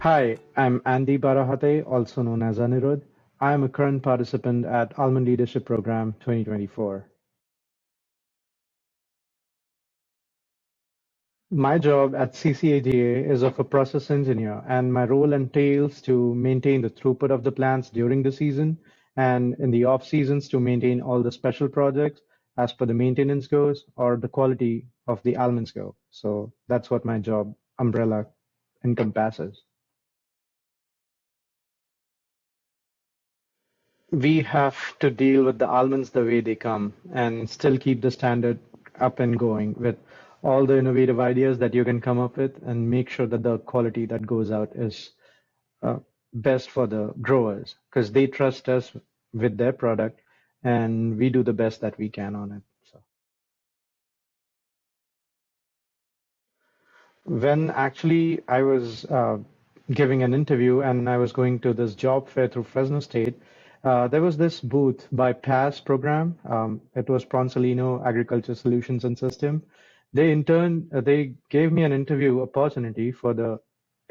Hi, I'm Andy Barahate, also known as Anirudh. I am a current participant at Almond Leadership Program 2024. My job at CCAGA is of a process engineer, and my role entails to maintain the throughput of the plants during the season and in the off seasons to maintain all the special projects as per the maintenance goes or the quality of the almonds go. So that's what my job umbrella encompasses. We have to deal with the almonds the way they come and still keep the standard up and going with all the innovative ideas that you can come up with and make sure that the quality that goes out is best for the growers because they trust us with their product and we do the best that we can on it. So when actually I was giving an interview and I was going to this job fair through Fresno State, there was this booth by PAS program. It was Pronsolino Agriculture Solutions and System. They gave me an interview opportunity for the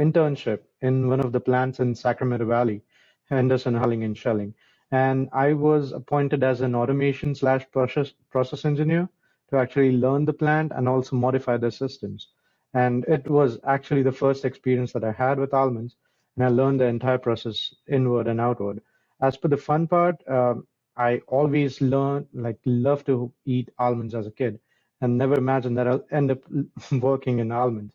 internship in one of the plants in Sacramento Valley, Henderson, Hulling, and Shelling. And I was appointed as an automation slash process engineer to actually learn the plant and also modify the systems. And it was actually the first experience that I had with almonds, and I learned the entire process inward and outward. As for the fun part, I always love to eat almonds as a kid, and never imagined that I'll end up working in almonds.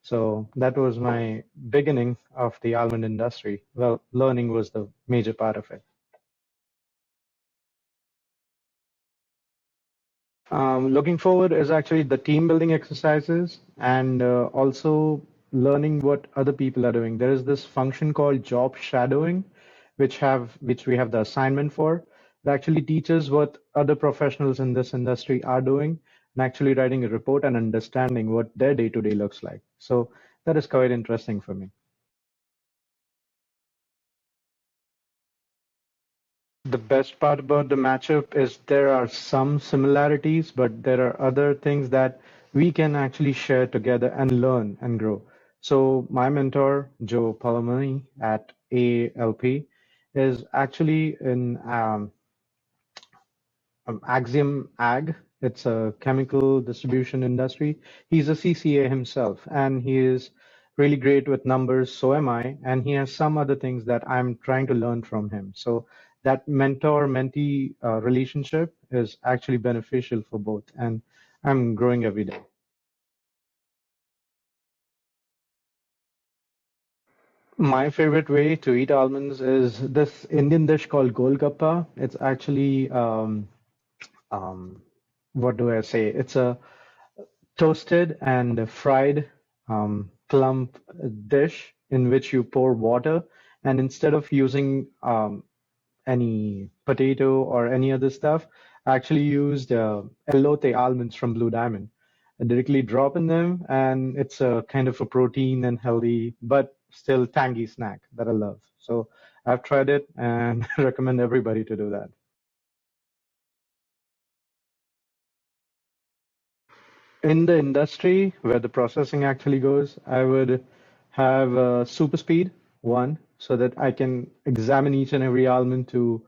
So that was my beginning of the almond industry. Well, learning was the major part of it. Looking forward is actually the team building exercises and also learning what other people are doing. There is this function called job shadowing, which we have the assignment for. It actually teaches what other professionals in this industry are doing and actually writing a report and understanding what their day-to-day looks like. So that is quite interesting for me. The best part about the matchup is there are some similarities, but there are other things that we can actually share together and learn and grow. So my mentor, Joe Palomani at ALP, is actually in Axiom Ag. It's a chemical distribution industry. He's a CCA himself, and he is really great with numbers. So am I, and he has some other things that I'm trying to learn from him. So that mentor-mentee relationship is actually beneficial for both, and I'm growing every day. My favorite way to eat almonds is this Indian dish called golgappa. It's actually um, what do I say? It's a toasted and fried plump dish in which you pour water, and instead of using any potato or any other stuff, I actually used elote almonds from Blue Diamond. I directly drop in them, and it's a kind of a protein and healthy, but still tangy snack that I love. So I've tried it and recommend everybody to do that. In the industry where the processing actually goes, I would have super speed, one, so that I can examine each and every almond to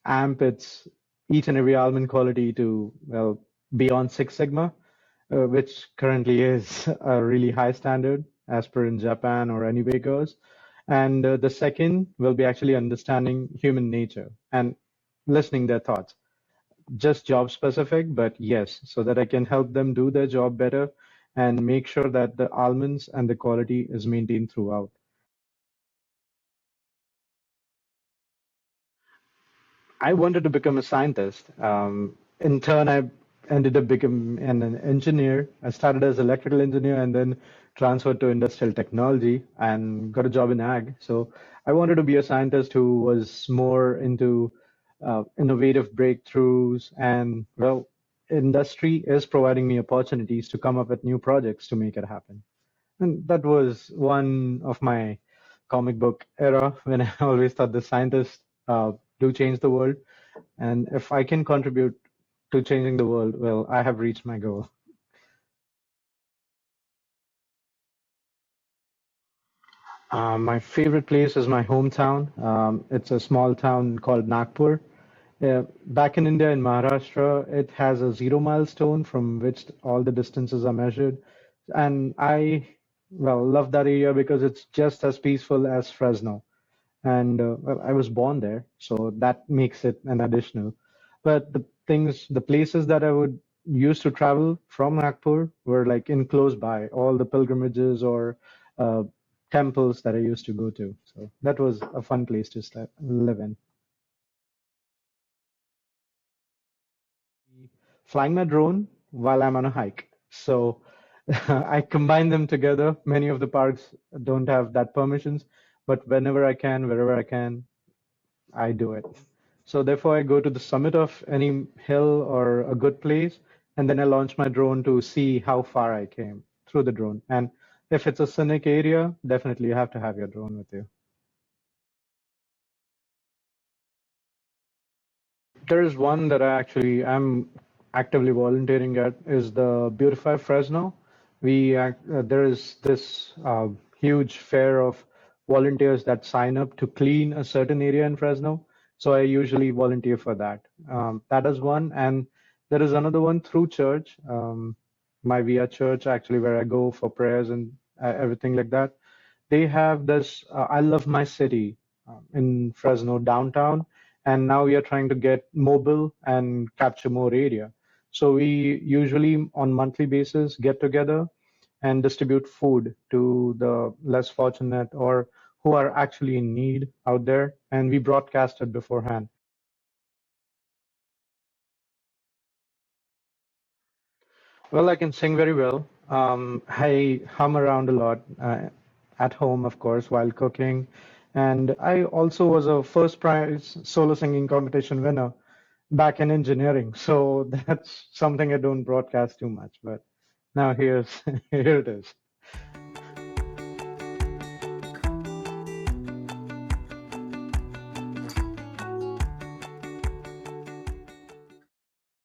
amp its each and every almond quality to, well, beyond Six Sigma, which currently is a really high standard as per in Japan or anywhere it goes. And the second will be actually understanding human nature and listening their thoughts, just job specific, but yes, so that I can help them do their job better and make sure that the almonds and the quality is maintained throughout. I wanted to become a scientist. In turn, I ended up becoming an engineer. I started as electrical engineer and then transferred to industrial technology and got a job in ag. So I wanted to be a scientist who was more into innovative breakthroughs and, well, industry is providing me opportunities to come up with new projects to make it happen. And that was one of my comic book era when I always thought the scientists do change the world. And if I can contribute to changing the world, well, I have reached my goal. My favorite place is my hometown. It's a small town called Nagpur. Back in India, in Maharashtra, it has a zero milestone from which all the distances are measured. And I, well, love that area because it's just as peaceful as Fresno. And well, I was born there, so that makes it an additional. But the places that I would used to travel from Nagpur were like in close by, all the pilgrimages or uh, temples that I used to go to. So that was a fun place to live in. Flying my drone while I'm on a hike. So I combine them together. Many of the parks don't have that permissions, but whenever I can, wherever I can, I do it. So therefore, I go to the summit of any hill or a good place, and then I launch my drone to see how far I came through the drone. And if it's a scenic area, definitely you have to have your drone with you. There is one that I actually am actively volunteering at is the Beautify Fresno. There is this huge fair of volunteers that sign up to clean a certain area in Fresno. So I usually volunteer for that. That is one, and there is another one through church, my Via Church actually, where I go for prayers and everything like that. They have this I Love My City in Fresno downtown, and now we are trying to get mobile and capture more area. So we usually on monthly basis get together and distribute food to the less fortunate or who are actually in need out there, and we broadcast it beforehand. Well, I can sing very well. I hum around a lot at home, of course, while cooking. And I also was a first prize solo singing competition winner back in engineering. So that's something I don't broadcast too much. But now here's here it is.